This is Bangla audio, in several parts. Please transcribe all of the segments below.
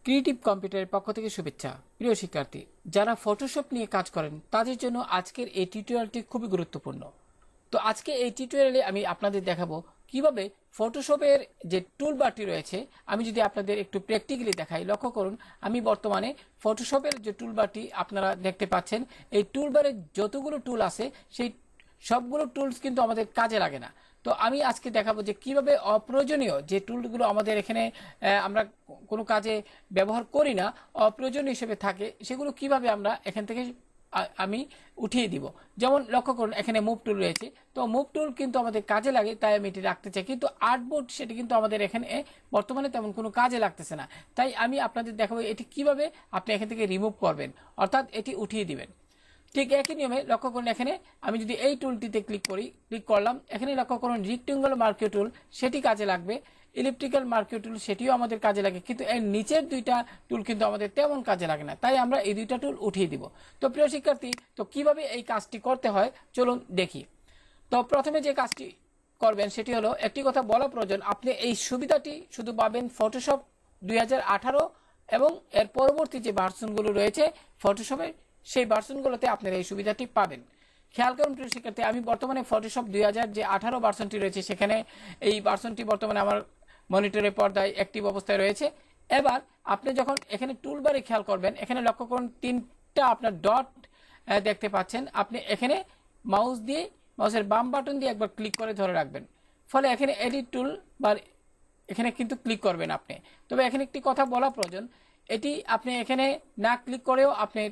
ক্রিয়েটিভ কম্পিউটারের পক্ষ থেকে শুভেচ্ছা। প্রিয় শিক্ষার্থী, যারা ফটোশপ নিয়ে কাজ করেন তাদের জন্য আজকের এই টিউটোরিয়ালটি খুবই গুরুত্বপূর্ণ। তো আজকে এই টিউটোরিয়ালে আমি আপনাদের দেখাবো কিভাবে ফটোশপের যে টুলবারটি রয়েছে, আমি যদি আপনাদের একটু প্র্যাকটিক্যালি দেখাই। লক্ষ্য করুন, আমি বর্তমানে ফটোশপের যে টুলবারটি আপনারা দেখতে পাচ্ছেন, এই টুলবারের যতগুলো টুল আছে সেই সবগুলো টুলস কিন্তু আমাদের কাজে লাগে না। তো আমি আজকে দেখাবো যে কিভাবে অপ্রয়োজনীয় যে টুলগুলো আমাদের এখানে আমরা কোনো কাজে ব্যবহার করি না, অপ্রয়োজনীয় হিসেবে থাকে, সেগুলো কিভাবে আমরা এখান থেকে আমি উঠিয়ে দিব। যেমন লক্ষ্য করুন, এখানে মুভ টুল রয়েছে। তো মুভ টুল কিন্তু আমাদের কাজে লাগে, তাই আমি এটি রাখতে চাই, কিন্তু আর্টবোর্ড সেটি কিন্তু আমাদের এখানে বর্তমানে তেমন কোনো কাজে লাগতেছে না। তাই আমি আপনাদের দেখাবো এটি কিভাবে আপনি এখান থেকে রিমুভ করবেন, অর্থাৎ এটি উঠিয়ে দিবেন। ঠিক একই নিয়মে লক্ষ্য করুন, এখানে আমি যদি এই টুলটিতে ক্লিক করলাম, এখানে লক্ষ্য করুন রেক্ট্যাঙ্গুলার মার্কিং টুল, সেটি কাজে লাগবে। ইলিপ্টিক্যাল মার্কিং টুল, সেটিও আমাদের কাজে লাগে, কিন্তু এর নিচের দুইটা টুল কিন্তু আমাদের তেমন কাজে লাগে না, তাই আমরা এই দুইটা টুল উঠিয়ে দিব। তো প্রিয় শিক্ষার্থী, তো কিভাবে এই কাজটি করতে হয় চলুন দেখি। তো প্রথমে যে কাজটি করবেন সেটি হলো, একটি কথা বলা প্রয়োজন, আপনি এই সুবিধাটি শুধু পাবেন ফটোশপ 2018 এবং এর পরবর্তী যে ভার্সনগুলো রয়েছে ফটোশপের, সেই ভার্সনগুলোতে আপনারা এই সুবিধাটি পাবেন। খেয়াল করুন প্রিয় শিক্ষার্থী, আমি বর্তমানে ফটোশপ 2018 ভার্সনটি রয়েছে, সেখানে এই ভার্সনটি বর্তমানে আমার মনিটরের পর্দায় অ্যাক্টিভ অবস্থায় রয়েছে। এবার আপনি যখন এখানে টুলবারে খেয়াল করবেন, এখানে লক্ষ্য করুন তিনটা আপনার ডট দেখতে পাচ্ছেন। আপনি এখানে মাউসের বাম বাটন দিয়ে একবার ক্লিক করে ধরে রাখবেন, ফলে এখানে এডিট টুল বা এখানে কিন্তু ক্লিক করবেন আপনি। তবে এখানে একটি কথা বলা প্রয়োজন, এটি আপনি এখানে না ক্লিক করেও আপনি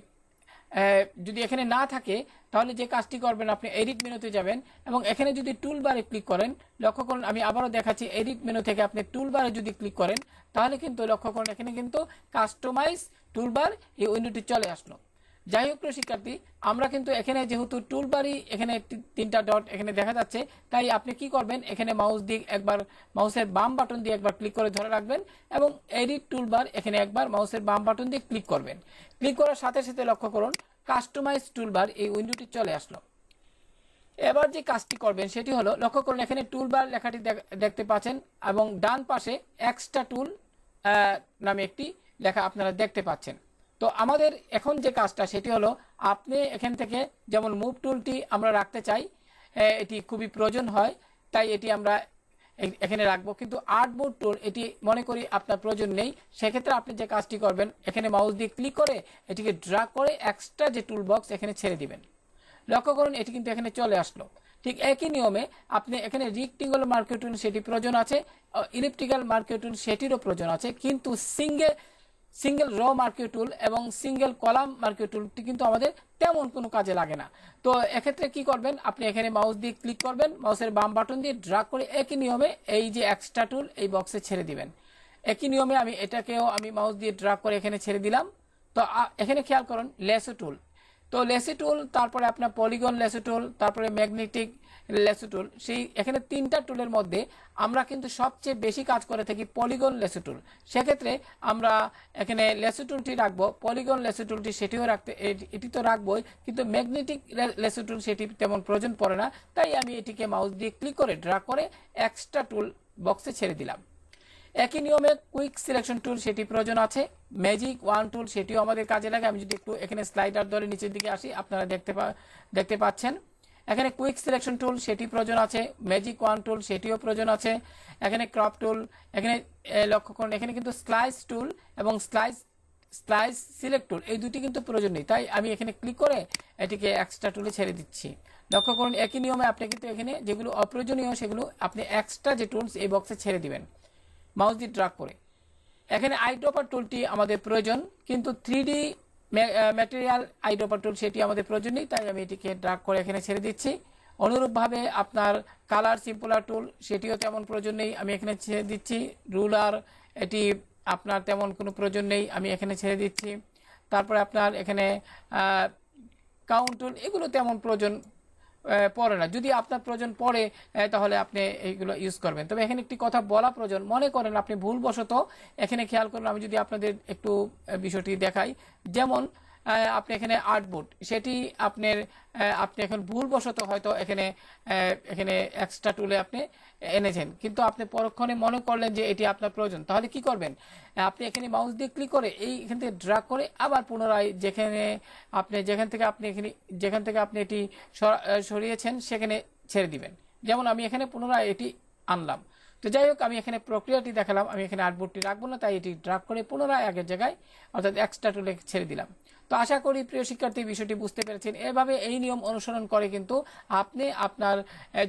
যদি এখানে না থাকে, তাহলে যে কাজটি করবেন, আপনি এডিট মেনুতে যাবেন এবং এখানে যদি টুলবারে ক্লিক করেন, লক্ষ্য করুন আমি আবারও দেখাচ্ছি, এডিট মেনু থেকে আপনি টুলবারে যদি ক্লিক করেন, তাহলে কিন্তু লক্ষ্য করুন এখানে কিন্তু কাস্টমাইজ টুলবার এই উইন্ডোটি চলে আসলো। যাই হোক প্রিয় শিক্ষার্থী, আমরা কিন্তু এখানে যেহেতু টুলবারই এখানে তিনটা ডট এখানে দেখা যাচ্ছে, তাই আপনি কি করবেন, এখানে মাউসের বাম বাটন দিয়ে একবার ক্লিক করে ধরে রাখবেন এবং এডিট টুলবার এখানে একবার মাউসের বাম বাটন দিয়ে ক্লিক করবেন। ক্লিক করার সাথে সাথে লক্ষ্য করুন কাস্টমাইজ টুলবার এই উইন্ডোটি চলে আসলো। এবার যে কাজটি করবেন সেটি হলো, লক্ষ্য করুন এখানে টুলবার লেখাটি দেখতে পাচ্ছেন এবং ডান পাশে এক্সট্রা টুল নামে একটি লেখা আপনারা দেখতে পাচ্ছেন। তো আমাদের এখন যে কাজটা সেটি হলো, আপনি এখান থেকে যেমন মুভ টুলটি আমরা রাখতে চাই, এটি খুবই প্রয়োজন হয়, তাই এটি আমরা এখানে রাখবো, কিন্তু আর্টবোর্ড টুল এটি মনে করি আপনার প্রয়োজন নেই। সেক্ষেত্রে আপনি যে কাজটি করবেন, এখানে মাউস দিয়ে ক্লিক করে এটিকে ড্র্যাগ করে এক্সট্রা যে টুল বক্স এখানে ছেড়ে দিবেন। লক্ষ্য করুন এটি কিন্তু এখানে চলে আসলো। ঠিক একই নিয়মে আপনি এখানে রেক্ট্যাঙ্গুলার মার্কিং টুল সেটি প্রয়োজন আছে, ইলিপ্টিক্যাল মার্কিং টুল সেটিরও প্রয়োজন আছে, কিন্তু সিঙ্গেল র মার্কিং টুল এবং সিঙ্গেল কলাম মার্কিং টুলটি কিন্তু আমাদের তেমন কোনো কাজে লাগে না। তো এক্ষেত্রে কি করবেন, আপনি এখানে মাউস দিয়ে ক্লিক করবেন, মাউসের বাম বাটন দিয়ে ড্র্যাগ করে একই নিয়মে এই যে এক্সট্রা টুল এই বক্সে ছেড়ে দিবেন। একই নিয়মে এটাকেও আমি মাউস দিয়ে ড্র্যাগ করে এখানে ছেড়ে দিলাম। তো এখানে খেয়াল করুন লেসো টুল, তো লেসি টুল, তারপরে আপনার পলিগন লেসি টুল, তারপরে ম্যাগনেটিক লেসি টুল, সেই এখানে তিনটা টুলের মধ্যে আমরা কিন্তু সবচেয়ে বেশি কাজ করে থাকি পলিগন লেসি টুল। সেক্ষেত্রে আমরা এখানে লেসি টুলটি রাখবো, পলিগন লেসি টুলটি সেটিও এটি তো রাখবোই, কিন্তু ম্যাগনেটিক লেসি টুল সেটি তেমন প্রয়োজন পড়ে না, তাই আমি এটিকে মাউস দিয়ে ক্লিক করে ড্র্যাগ করে এক্সট্রা টুল বক্সে ছেড়ে দিলাম। একই নিয়মে কুইক সিলেকশন টুল সেটি প্রয়োজন আছে, ম্যাজিক ওয়ান টুল সেটিও আমাদের কাজে লাগে। আমি যদি একটু এখানে স্লাইডার ধরে নিচের দিকে আসি, আপনারা দেখতে পাচ্ছেন এখানে কুইক সিলেকশন টুল সেটি প্রয়োজন আছে, ম্যাজিক ওয়ান টুল সেটিও প্রয়োজন আছে। এখানে ক্রপ টুল, এখানে লক্ষ্য করুন এখানে কিন্তু স্লাইস টুল এবং স্লাইস সিলেক্ট টুল এই দুটি কিন্তু প্রয়োজন নেই, তাই আমি এখানে ক্লিক করে এটিকে এক্সট্রা টুলে ছেড়ে দিচ্ছি। লক্ষ্য করুন একই নিয়মে আপনি কিন্তু এখানে যেগুলো অপ্রয়োজনীয় সেগুলো আপনি এক্সট্রা যে টুলস এই বক্সে ছেড়ে দিবেন মাউস দিয়ে ড্র্যাগ করে। এখানে আইড্রপার টুলটি আমাদের প্রয়োজন, কিন্তু 3D ম্যাটেরিয়াল আইড্রপার টুল সেটি আমাদের প্রয়োজন নেই, তাই আমি এটিকে ড্র্যাগ করে এখানে ছেড়ে দিচ্ছি। অনুরূপভাবে আপনার কালার সিম্পলার টুল সেটিও তেমন প্রয়োজন নেই, আমি এখানে ছেড়ে দিচ্ছি। রুলার, এটি আপনার তেমন কোনো প্রয়োজন নেই, আমি এখানে ছেড়ে দিচ্ছি। তারপরে আপনার এখানে কাউন্ট টুল, এগুলো তেমন প্রয়োজন পড়ে না, যদি আপনার প্রয়োজন পড়ে তাহলে আপনি এইগুলো ইউজ করবেন। তবে এখানে একটি কথা বলা প্রয়োজন, মনে করেন আপনি ভুলবশত এখানে খেয়াল করুন, আমি যদি আপনাদের একটু বিষয়টি দেখাই, যেমন আপনি এখানে আর্টবোর্ড সেটি আপনার আপনি এখন ভুলবশত হয়তো এখানে এখানে এক্সট্রা টুলে আপনি এনেছেন, কিন্তু আপনি পরক্ষণে মনে করলেন যে এটি আপনার প্রয়োজন, তাহলে কি করবেন? আপনি এখানে মাউস দিয়ে ক্লিক করে এখান থেকে ড্র্যাগ করে আবার পুনরায় যেখান থেকে আপনি এটি সরিয়েছেন সেখানে ছেড়ে দিবেন। যেমন আমি এখানে পুনরায় এটি আনলাম। তো যাই হোক, আমি এখানে প্রক্রিয়াটি দেখালাম। আমি এখানে আর্টবোর্ডটি রাখবো না, তাই এটি ড্র্যাগ করে পুনরায় আগের জায়গায় অর্থাৎ এক্সট্রা টুলে ছেড়ে দিলাম। তো আশা করি প্রিয় শিক্ষার্থী বিষয়টি বুঝতে পেরেছেন। এভাবে এই নিয়ম অনুসরণ করে কিন্তু আপনি আপনার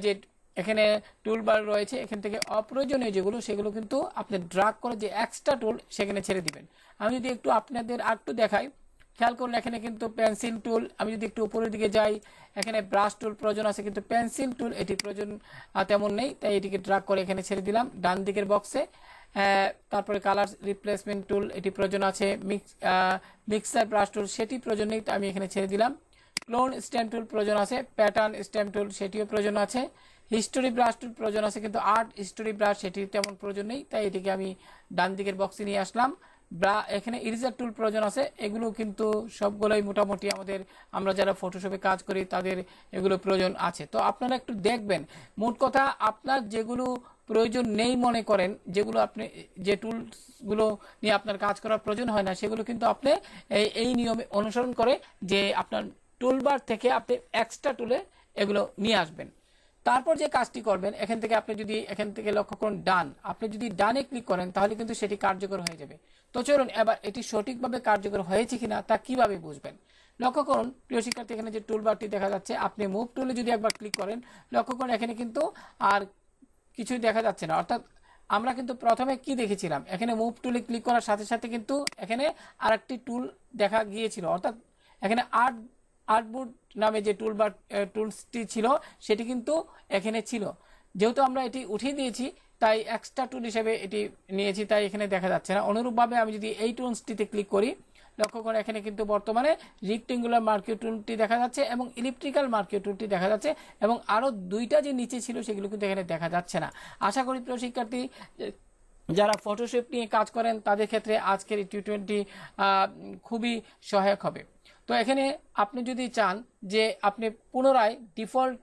যে এখানে টুলবার রয়েছে এখান থেকে অপ্রয়োজনীয় যেগুলো সেগুলো কিন্তু আপনি ড্র্যাগ করে যে এক্সট্রা টুল সেখানে ছেড়ে দিবেন। আমি যদি একটু আপনাদের আরেকটু দেখাই, খেয়াল করলে এখানে কিন্তু পেন্সিল টুল, আমি যদি একটু উপরের দিকে যাই এখানে ব্রাশ টুল প্রয়োজন আছে, কিন্তু পেন্সিল টুল এটি প্রয়োজন তেমন নেই, তাই এটিকে ড্র্যাগ করে এখানে ছেড়ে দিলাম ডান দিকের বক্সে। তারপরে কালার রিপ্লেসমেন্ট টুল এটি প্রয়োজন আছে, মিক্সার ব্রাশ টুল সেটি প্রয়োজন নেই, তো আমি এখানে ছেড়ে দিলাম। ক্লোন স্ট্যাম্প টুল প্রয়োজন আছে, প্যাটার্ন স্ট্যাম্প টুল সেটিও প্রয়োজন আছে, হিস্টোরি ব্রাশ টুল প্রয়োজন আছে, কিন্তু আর্ট হিস্টোরি ব্রাশ সেটি তেমন প্রয়োজন নেই, তাই এটিকে আমি ডান দিকের বক্সে নিয়ে আসলাম। এখানে ইরেজার টুল প্রয়োজন আছে, এগুলো কিন্তু সবগুলোই মোটামুটি আমরা যারা ফটোশপে কাজ করি তাদের এগুলো প্রয়োজন আছে। তো আপনারা একটু দেখবেন, মোট কথা আপনার যেগুলো প্রয়োজন নেই মনে করেন, যেগুলো আপনি যে টুলসগুলো নিয়ে আপনার কাজ করার প্রয়োজন হয় না, সেগুলো কিন্তু আপনি এই নিয়মে অনুসরণ করে যে আপনার টুলবার থেকে আপনি এক্সট্রা টুলে এগুলো নিয়ে আসবেন। তারপর যে কাজটি করবেন, এখান থেকে লক্ষ্য করুন আপনি যদি ডানে ক্লিক করেন তাহলে কিন্তু সেটি কার্যকর হয়ে যাবে। তো চলুন এবার এটি সঠিকভাবে কার্যকর হয়েছে কিনা তা কিভাবে বুঝবেন। লক্ষ্য করুন প্রিয় শিক্ষার্থী, এখানে যে টুলবারটি দেখা যাচ্ছে, আপনি মুভ টুলে যদি একবার ক্লিক করেন, লক্ষ্য করুন এখানে কিন্তু আর কিছুই দেখা যাচ্ছে না। অর্থাৎ আমরা কিন্তু প্রথমে কি দেখেছিলাম, এখানে মুভ টুলে ক্লিক করার সাথে সাথে কিন্তু এখানে আরেকটি টুল দেখা গিয়েছিল, অর্থাৎ এখানে আর্টবোর্ড নামে যে টুলসটি ছিল সেটি কিন্তু এখানে ছিল। যেহেতু আমরা এটি উঠিয়ে দিয়েছি তাই এক্সট্রা টুল হিসেবে এটি নিয়েছি, তাই এখানে দেখা যাচ্ছে না। অনুরূপভাবে আমি যদি এই টুলসটিতে ক্লিক করি, লক্ষ্য করে এখানে কিন্তু বর্তমানে রেক্টেঙ্গুলার মার্কিউ টুলটি দেখা যাচ্ছে এবং ইলিপ্টিক্যাল মার্কিউ টুলটি দেখা যাচ্ছে, এবং আরও দুইটা যে নিচে ছিল সেগুলো কিন্তু এখানে দেখা যাচ্ছে না। আশা করি প্রিয় শিক্ষার্থী যারা ফটোশপ নিয়ে কাজ করেন তাদের ক্ষেত্রে আজকের এই টিউটোরিয়ালটি খুবই সহায়ক হবে। তো এখানে আপনি যদি চান যে আপনি পুনরায় ডিফল্ট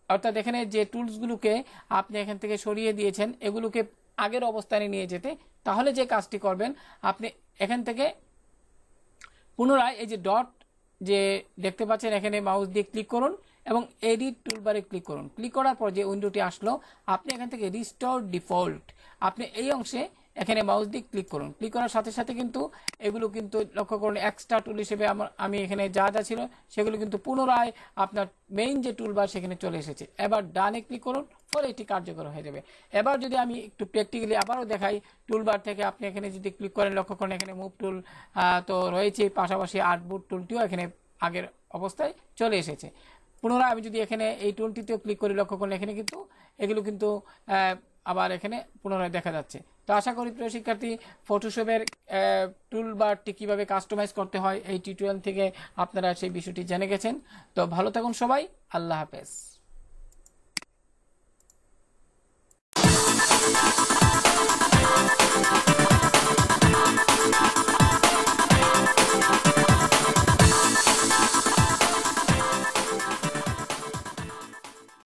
অর্থাৎ এখানে যে টুলসগুলোকে আপনি এখান থেকে সরিয়ে দিয়েছেন এগুলোকে আগের অবস্থানে নিয়ে যেতে, তাহলে যে কাজটি করবেন, আপনি এখান থেকে পুনরায় এই যে ডট যে দেখতে পাচ্ছেন এখানে মাউস দিয়ে ক্লিক করুন এবং এডিট টুলবারে ক্লিক করুন। ক্লিক করার পর যে উইন্ডোটি আসলো, আপনি এখান থেকে রিস্টোর ডিফল্ট আপনি এই অংশে এখানে মাউস দিয়ে ক্লিক করুন। ক্লিক করার সাথে সাথে কিন্তু এগুলো কিন্তু লক্ষ্য করুন এক্সট্রা টুল হিসেবে আমি এখানে যা যা ছিল সেগুলো কিন্তু পুনরায় আপনার মেইন যে টুলবার সেখানে চলে এসেছে। এবার ডানে ক্লিক করুন, ফলে এটি কার্যকর হয়ে যাবে। এবার যদি আমি একটু প্র্যাকটিক্যালি আবারও দেখাই, টুলবার থেকে আপনি এখানে যদি ক্লিক করেন, লক্ষ্য করেন এখানে মুভ টুল তো রয়েছে, পাশাপাশি আর্টবোর্ড টুলটিও এখানে আগের অবস্থায় চলে এসেছে। পুনরায় আমি যদি এখানে এই টুলটিতেও ক্লিক করি, লক্ষ্য করলে এখানে কিন্তু এগুলো কিন্তু আবার এখানে পুনরায় দেখা যাচ্ছে। তো আশা করি প্রিয় শিক্ষার্থী ফটোশপের টুলবারটি কিভাবে কাস্টমাইজ করতে হয় এই টিউটোরিয়াল থেকে আপনারা সেই বিষয়টি জেনে গেছেন। তো ভালো থাকুন সবাই, আল্লাহ হাফেজ।